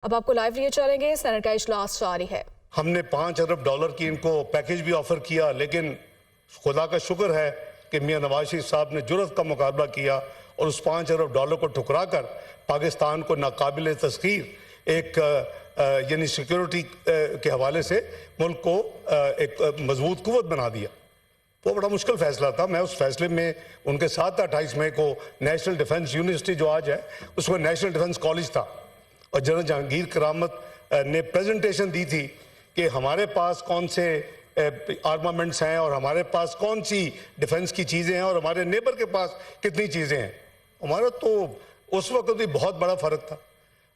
अब आपको लाइव लिए चलेंगे। सेनेट का इजलास जारी है। हमने $5 अरब की इनको पैकेज भी ऑफर किया, लेकिन खुदा का शुक्र है कि मियां नवाज शरीफ साहब ने जुर्रत का मुकाबला किया और उस $5 अरब को ठुकरा कर पाकिस्तान को नाकाबिल तस्खीर एक यानी सिक्योरिटी के हवाले से मुल्क को एक मजबूत कुव्वत बना दिया। वो बड़ा मुश्किल फैसला था। मैं उस फैसले में उनके साथ 28 मई को नेशनल डिफेंस यूनिवर्सिटी जो आज है उसमें नेशनल डिफेंस कॉलेज था और जनरल जहांगीर करामत ने प्रेजेंटेशन दी थी कि हमारे पास कौन से आर्मामेंट्स हैं और हमारे पास कौन सी डिफेंस की चीज़ें हैं और हमारे नेबर के पास कितनी चीज़ें हैं। हमारा तो उस वक्त भी बहुत बड़ा फ़र्क था।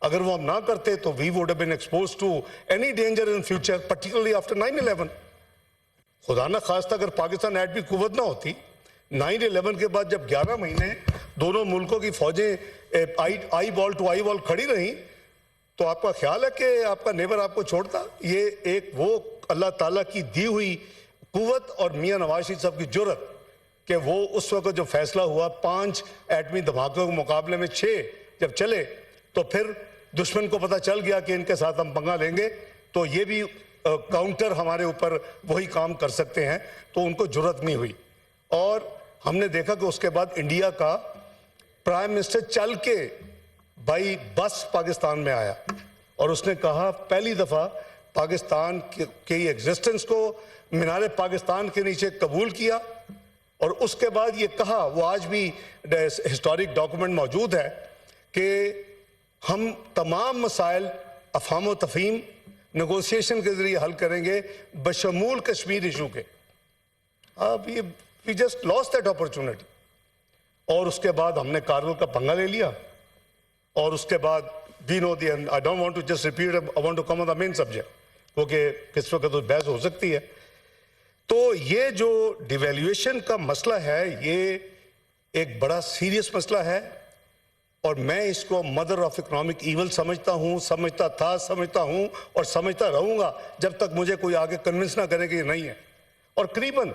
अगर वो हम ना करते तो we would have been exposed to any danger in future, particularly after 9/11। खुदा ना खास्ता अगर पाकिस्तान एटमी कुव्वत ना होती, 9/11 के बाद जब 11 महीने दोनों मुल्कों की फौजें eyeball to eyeball खड़ी रहीं, तो आपका ख्याल है कि आपका नेबर आपको छोड़ता? ये एक वो अल्लाह ताला की दी हुई कुव्वत और मियां नवाज शरीफ साहब की जुर्रत कि वो उस वक्त जो फैसला हुआ 5 एटमी धमाकों के मुकाबले में 6 जब चले तो फिर दुश्मन को पता चल गया कि इनके साथ हम पंगा लेंगे तो ये भी काउंटर हमारे ऊपर वही काम कर सकते हैं, तो उनको जुर्रत नहीं हुई। और हमने देखा कि उसके बाद इंडिया का प्राइम मिनिस्टर चल के भाई बस पाकिस्तान में आया और उसने कहा पहली दफ़ा पाकिस्तान के एग्जिस्टेंस को मीनार पाकिस्तान के नीचे कबूल किया और उसके बाद ये कहा, वो आज भी हिस्टोरिक डॉक्यूमेंट मौजूद है कि हम तमाम मसाइल अफहाम व तफहीम नेगोशिएशन के जरिए हल करेंगे बशमूल कश्मीर इशू के। अब ये we just lost that opportunity. और उसके बाद हमने कारगिल का पंगा ले लिया और उसके बाद we know the, I don't want to just repeat, I want to come on the main subject क्योंकि किस वक्त तो बहस हो सकती है। तो ये जो डिवैल्यूएशन का मसला है ये एक बड़ा सीरियस मसला है और मैं इसको मदर ऑफ इकोनॉमिक ईवल समझता हूँ, समझता था, समझता हूँ और समझता रहूँगा जब तक मुझे कोई आगे कन्विंस ना करे कि ये नहीं है। और करीबन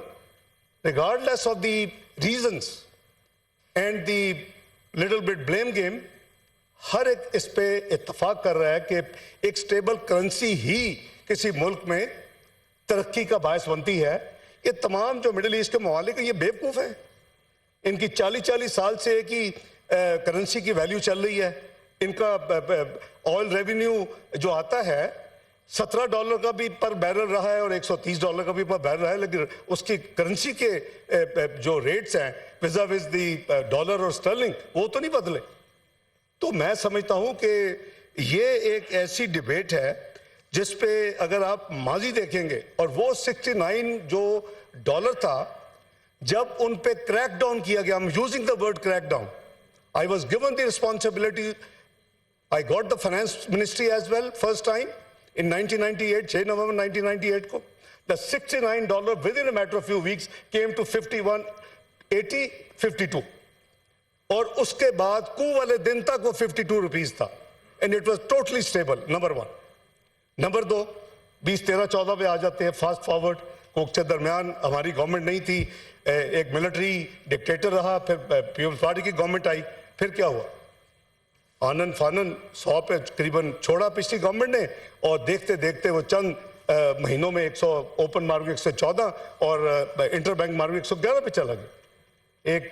regardless of the reasons and the little bit blame game, हर एक इस पे इत्तफाक कर रहा है कि एक स्टेबल करेंसी ही किसी मुल्क में तरक्की का बायस बनती है। ये तमाम जो मिडिल ईस्ट के ममालिक हैं ये बेवकूफ़ हैं। इनकी 40-40 साल से एक ही करेंसी की वैल्यू चल रही है। इनका ऑयल रेवेन्यू जो आता है $17 का भी पर बैरल रहा है और $130 का भी पर बैरल रहा है, लेकिन उसकी करेंसी के जो रेट्स हैं विज़ा विज़ दी डॉलर और स्टर्लिंग वो तो नहीं बदले। तो मैं समझता हूं कि ये एक ऐसी डिबेट है जिस पे अगर आप माजी देखेंगे और वो 69 जो डॉलर था जब उन पे क्रैक डाउन किया गया, I am using the word crack down, I was given the responsibility, I got the finance ministry as well first time in 1998, 6 नवंबर 1998 को the $69 within a matter of few weeks came to 51.80, 52 और उसके बाद कू वाले दिन तक वो 52 rupees था and it was totally stable. Number 1। Number 2, 2013-14 पे आ जाते हैं फास्ट फॉरवर्ड। कोक के दरमियान हमारी गवर्नमेंट नहीं थी, एक मिलिट्री डिक्टेटर रहा, फिर पीपल्स पार्टी की गवर्नमेंट आई, फिर क्या हुआ? आनन फानन 100 पे करीबन छोड़ा पिछली गवर्नमेंट ने और देखते देखते वो चंद महीनों में 100 ओपन मार्केट 114 और इंटर बैंक मार्केट 111 पे चला गया। एक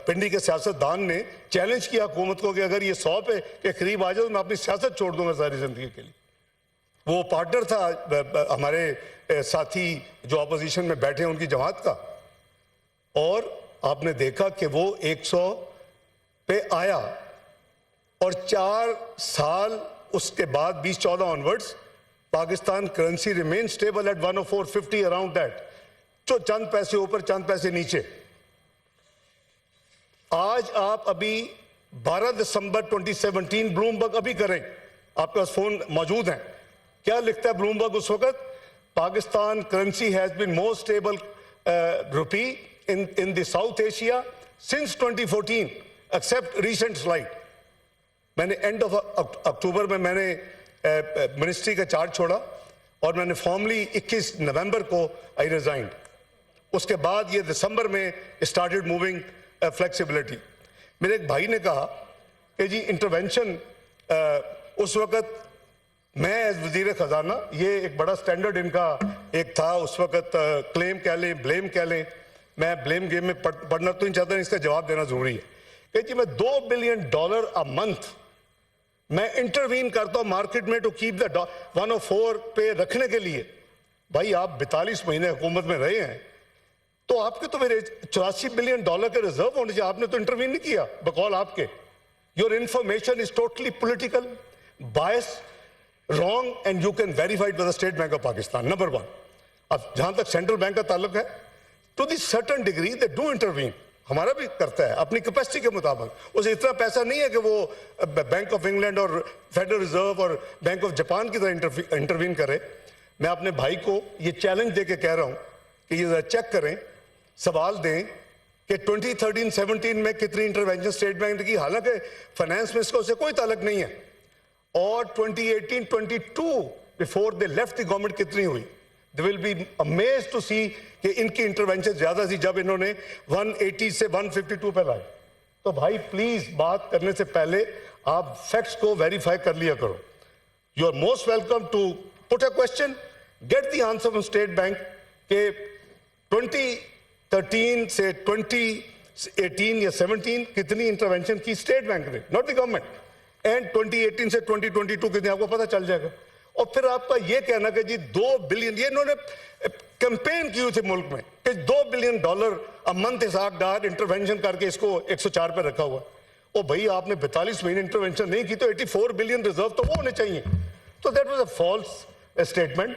पिंडी के सियासतदान ने चैलेंज किया हुकूमत को कि अगर ये 100 पे के करीब आ जाए तो मैं अपनी सियासत छोड़ दूंगा सारी जिंदगी के लिए। वो पार्टनर था हमारे साथी जो अपोजिशन में बैठे हैं उनकी जमात का, और आपने देखा कि वो 100 पे आया और 4 साल उसके बाद 2014 onwards Pakistan currency remain stable at 104.50 around that, तो चंद पैसे ऊपर चंद पैसे नीचे। आज आप अभी 12 दिसंबर 2017 ब्लूमबर्ग अभी करें, आपके पास फोन मौजूद हैं, क्या लिखता है ब्लूमबर्ग उस वक्त? Pakistan currency has been more stable rupee in the South Asia since 2014 except recent slide. मैंने एंड ऑफ अक्टूबर में मैंने मिनिस्ट्री का चार्ज छोड़ा और मैंने फॉर्मली 21 नवंबर को आई रिजाइंड। उसके बाद ये दिसंबर में स्टार्टेड मूविंग फ्लेक्सिबिलिटी। मेरे एक भाई ने कहा कि जी इंटरवेंशन उस वक्त मैं एज वजीर खजाना, ये एक बड़ा स्टैंडर्ड इनका एक था उस वक्त, क्लेम कह लें ब्लेम कह लें, मैं ब्लेम गेम में पढ़ना तो नहीं चाहता, इसका जवाब देना जरूरी है कि जी मैं $2 बिलियन अ मंथ मैं इंटरवीन करता हूं मार्केट में टू कीप द 104 पे रखने के लिए। भाई आप 42 महीने हुकूमत में रहे हैं, तो आपके तो मेरे $84 बिलियन के रिजर्व होने चाहिए, आपने तो इंटरवीन नहीं किया बकौल आपके। Your information is totally political, bias, wrong, and you can verify with the State Bank of Pakistan, number 1। अब जहां तक सेंट्रल बैंक का ताल्लुक है, to the certain degree they do intervene, हमारा भी करता है अपनी कैपेसिटी के मुताबिक। उसे इतना पैसा नहीं है कि वो बैंक ऑफ इंग्लैंड और फेडरल रिजर्व और बैंक ऑफ जापान की तरह इंटरवीन करे। मैं अपने भाई को ये चैलेंज दे के कह रहा हूं कि ये चेक करें, सवाल दें कि 2013-17 में कितनी इंटरवेंशन स्टेट बैंक की, हालांकि फाइनेंस मिनिस्टर से कोई ताल्लुक नहीं है, और 2018-22 before they left the government कितनी हुई। They will be amazed to see कि इनकी इंटरवेंशन ज्यादा थी जब इन्होंने 180 से 152 पे लाए। तो भाई प्लीज बात करने से पहले आप फैक्ट्स को वेरीफाई कर लिया करो। You are most welcome to put a question, get the answer from State Bank के 2013 से 2018 या 17 कितनी इंटरवेंशन की स्टेट बैंक ने, नॉट द गवर्नमेंट, एंड 2018 से 2022 कितनी, आपको पता चल जाएगा। और फिर आपका ये कहना कि जी 2 बिलियन, ये इन्होंने कैंपेन की हुई थी मुल्क में कि $2 billion a month Ishaq Dar intervention करके इसको 104 पे रखा हुआ। ओ भाई आपने 42 महीने इंटरवेंशन नहीं की तो 84 बिलियन रिजर्व तो वो होने चाहिए। तो that was a false statement,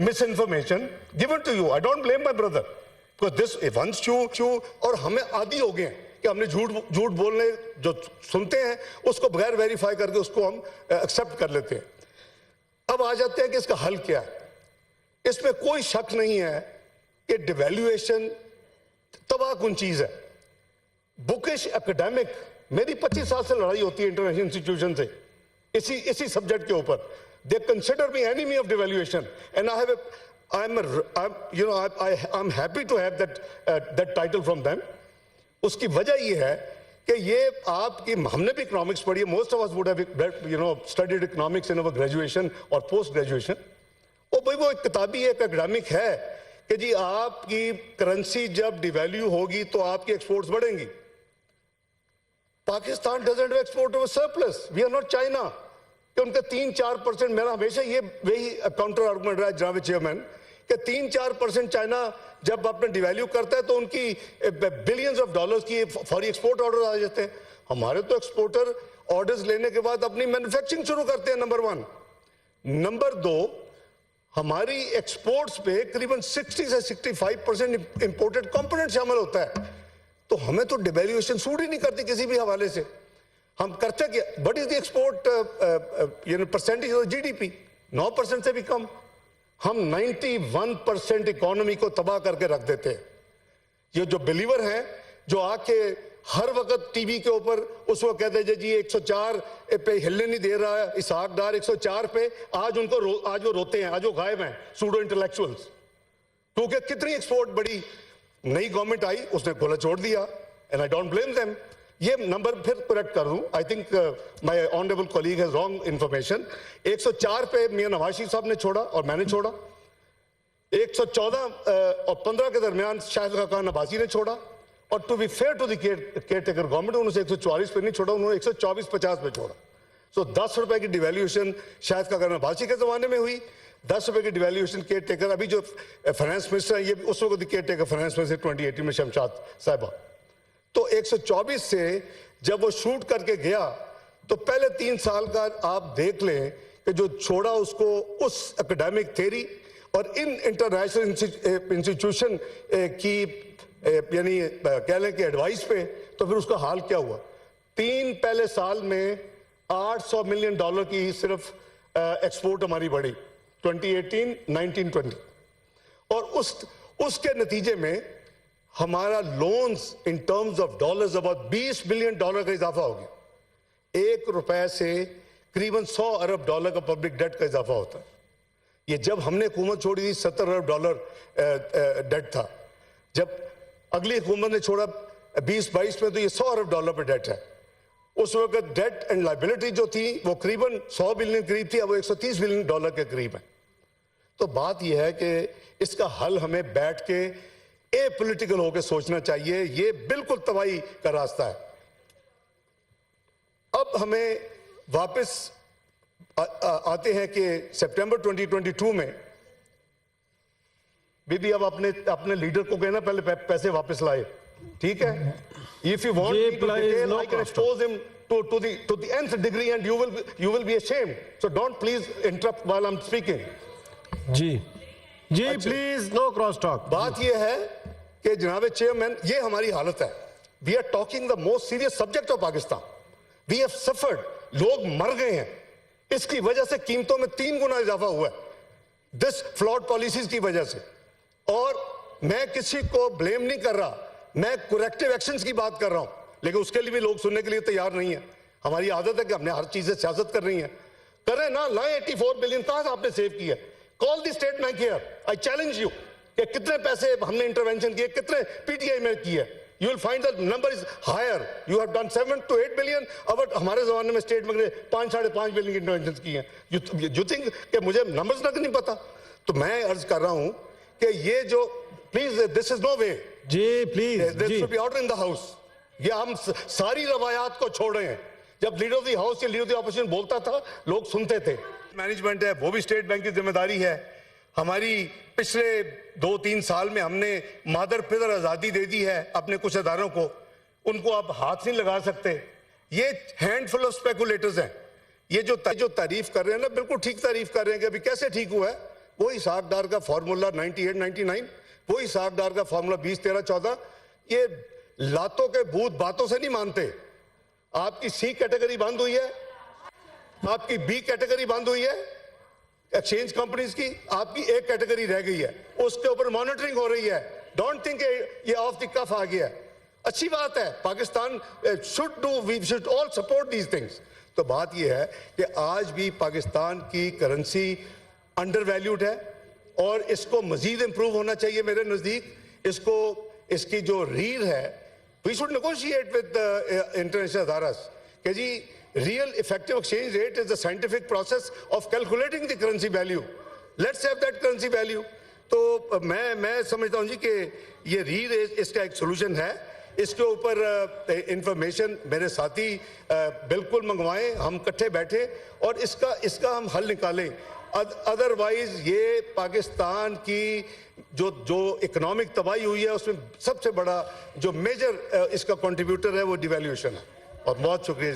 misinformation given to you. I don't blame my brother, because this once you, और हमें आदी हो गए हैं कि हमने झूठ बोलने जो सुनते हैं उसको बगैर वेरीफाई करके उसको हम एक्सेप्ट कर लेते हैं। अब आ जाते हैं कि इसका हल क्या है। इसमें कोई शक नहीं है कि डिवैल्यूएशन तबाहकुन चीज है। बुकिश एकेडमिक, मेरी 25 साल से लड़ाई होती है इंटरनेशनल इंस्टीट्यूशन से इसी सब्जेक्ट के ऊपर। They consider me enemy of devaluation and I'm happy to have that title from them. उसकी वजह यह है कि ये आपकी, हमने भी इकोनॉमिक्स पढ़ी है, most of us would have studied economics in our graduation और पोस्ट ग्रेजुएशन। ओ भाई वो एक किताबी एक एकेडमिक है कि जी आपकी करेंसी जब डिवैल्यू होगी तो आपकी एक्सपोर्ट्स बढ़ेंगी। Pakistan doesn't have export of surplus, we are not China कि उनका 3-4%, मेरा हमेशा ये वही काउंटर आर्गुमेंट रहा है जनाब चेयरमैन कि 3-4% चाइना जब अपने डिवैल्यू करता है तो उनकी बिलियंस ऑफ डॉलर्स की फॉरी एक्सपोर्ट ऑर्डर आ जाते हैं। हमारे तो एक्सपोर्टर ऑर्डर्स लेने के बाद अपनी मैन्युफैक्चरिंग शुरू करते हैं, नंबर 1। नंबर 2, हमारी एक्सपोर्ट्स पे करीबन 60 से 65% इंपोर्टेड कंपोनेंट शामिल होता है। तो हमें तो डिवैल्यूएशन सूट ही नहीं करती किसी भी हवाले से। हम करते क्या, what is the export percentage of GDP, 9% से भी कम। हम 91% इकोनॉमी को तबाह करके रख देते हैं। ये जो बिलीवर हैं जो आके हर वक्त टीवी के ऊपर उस वक्त कहते हैं जी 104 पे हिलने नहीं दे रहा है, इसहाक डार 104 पे, आज वो रोते हैं, आज वो गायब हैं, सूडो इंटेलेक्चुअल्स। क्योंकि कितनी एक्सपोर्ट बड़ी, नई गवर्नमेंट आई उसने खोला छोड़ दिया, and I don't blame them. ये नंबर फिर करेक्ट कर दूं, I think my honourable colleague has wrong information. 104 पे मियां नवाज शरीफ साहब ने छोड़ा और मैंने छोड़ा। 114 और 15 के दरमियान शाहिद खान अब्बासी ने छोड़ा, और to be fair to the caretaker government उन्होंने 144 पे नहीं छोड़ा, उन्होंने 124-50 पे छोड़ा। सो 10 रुपए की डिवैल्यूएशन शाहिद खान अब्बासी के जमाने में हुई, 10 रुपए की डिवैल्यूएशन केयरटेकर, अभी जो फाइनेंस मिनिस्टर है ये उस वक्त केयरटेकर फाइनेंस मिनिस्टर 2018 में शमशाद साहिबा। तो 124 से जब वो शूट करके गया तो पहले 3 साल का आप देख लें कि जो छोड़ा उसको उस एकेडमिक थ्योरी और इन इंटरनेशनल इंस्टीट्यूशन की यानी कह लें कि एडवाइस पे, तो फिर उसका हाल क्या हुआ। 3 पहले साल में $800 मिलियन की सिर्फ एक्सपोर्ट हमारी बढ़ी 2018, 19, 20, और उसके नतीजे में हमारा loans in terms of dollars about $20 billion का इजाफा हो गया। 1 रुपए से करीबन $100 अरब का पब्लिक डेट का इजाफा होता है। ये जब हमने हुकूमत छोड़ी थी $70 अरब डेट था, जब अगली हुकूमत ने छोड़ा 20-22 में तो ये $100 अरब पे डेट है। उस वक्त डेट एंड लाइबिलिटी जो थी वो करीबन 100 बिलियन करीब थी, अब वो 130 बिलियन डॉलर के करीब है। तो बात यह है कि इसका हल हमें बैठ के ए पॉलिटिकल होकर सोचना चाहिए। ये बिल्कुल तबाही का रास्ता है। अब हमें वापस आते हैं कि सितंबर 2022 में बीबी अब अपने लीडर को कहना पहले पैसे वापस लाए, ठीक है? If you want me to detail I can expose him to the nth degree and you will be ashamed, so don't please interrupt while I'm speaking. जी प्लीज नो क्रॉस टॉक। बात यह है कि जनाब चेयरमैन, ये हमारी हालत है। We are talking the most serious subject of Pakistan. We have suffered, लोग मर गए हैं, इसकी वजह से कीमतों में 3 गुना इजाफा हुआ है, दिस फ्लॉड पॉलिसीज की वजह से। और मैं किसी को ब्लेम नहीं कर रहा, मैं करेक्टिव एक्शंस की बात कर रहा हूं, लेकिन उसके लिए भी लोग सुनने के लिए तैयार नहीं है। हमारी आदत है कि हमने हर चीज से सियासत कर रही है, करें ना, लाएं 84 बिलियन कहां से आपने सेव किया? Call the State bank here, I challenge you कि कितने पैसे हमने इंटरवेंशन किए, कितने पीटीआई में किए। You will find the number is higher. You have done 7 to 8 billion. अब हमारे जमाने में स्टेट बैंक ने 5-5.5 बिलियन की इंटरवेंशन की है। यू थिंक कि मुझे नंबर्स तक नहीं पता? तो मैं अर्ज कर रहा हूं कि ये जो, please this is no way जी, please this should be order in the house. ये हम सारी रवायात को छोड़ रहे हैं। जब लीडर ऑफ द हाउस या लीडर ऑफ द ऑपोजिशन बोलता था, लोग सुनते थे। मैनेजमेंट है, वो भी स्टेट बैंक की जिम्मेदारी है। हमारी पिछले 2-3 साल में हमने मादर पिदर आजादी दे दी है अपने कुछ अदारों को, उनको आप हाथ नहीं लगा सकते। ये हैंडफुल ऑफ स्पेकुलेटर्स हैं। ये जो तारीफ कर रहे हैं ना, बिल्कुल ठीक तारीफ कर रहे हैं कि अभी कैसे ठीक हुआ है। वही सागदार का फॉर्मूला 98-99, वही सागदार का फॉर्मूला 20-13-14। ये लातों के भूत बातों से नहीं मानते। आपकी सी कैटेगरी बंद हुई है, आपकी बी कैटेगरी बंद हुई है एक्सचेंज कंपनीज की, आपकी एक कैटेगरी रह गई है, उसके ऊपर मॉनिटरिंग हो रही है। डोंट थिंक ये ऑफ द कफ आ गया। अच्छी बात है, Pakistan should do, we should all support these things. तो बात ये है कि आज भी पाकिस्तान की करेंसी अंडर वैल्यूड है और इसको मजीद इंप्रूव होना चाहिए मेरे नजदीक। इसकी जो रील है, we should negotiate with international अदारास कि जी real effective exchange rate is the scientific process of calculating the currency value. Let's have that currency value. तो मैं समझता हूँ जी कि ये रील इसका एक सोल्यूशन है। इसके ऊपर इंफॉर्मेशन मेरे साथी बिल्कुल मंगवाएं, हम इकट्ठे बैठे और इसका हम हल निकालें। अदरवाइज ये पाकिस्तान की जो इकोनॉमिक तबाही हुई है, उसमें सबसे बड़ा जो मेजर इसका कंट्रीब्यूटर है वो डिवैल्यूएशन है। और बहुत शुक्रिया।